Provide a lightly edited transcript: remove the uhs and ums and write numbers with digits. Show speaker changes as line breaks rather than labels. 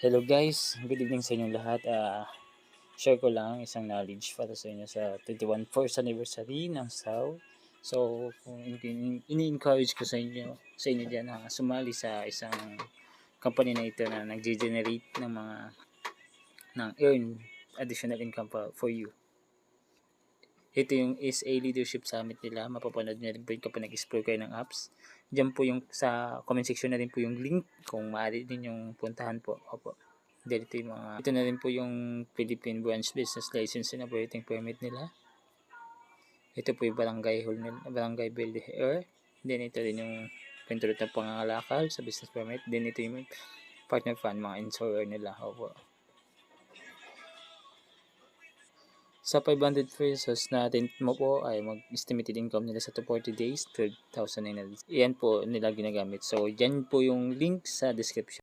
Hello guys, good evening sa inyong lahat. Share ko lang isang knowledge para sa inyo sa 21 st anniversary ng SAW. So, kung ini-encourage ko sa inyo diyan na sumali sa isang company na ito na nag-generate ng mga earn additional income for you. Ito yung SA Leadership Summit nila. Mapapanood nyo rin po yung kapag nag-explore kayo ng apps. Diyan po yung sa comment section na rin po yung link kung maaari din yung puntahan po. Opo. Dito yung ito na rin po yung Philippine Branch Business License and Operating Permit nila. Ito po yung Barangay Hall nila, Barangay Beldeher. Then ito rin yung pintulot ng pangangalakal sa business permit. Then ito yung partner fund, mga insurer nila. Opo. Sa 500 pesos na rent mo po ay mag-estimated income nila sa 240 days, 12,900. Yan po nila ginagamit. So, yan po yung link sa description.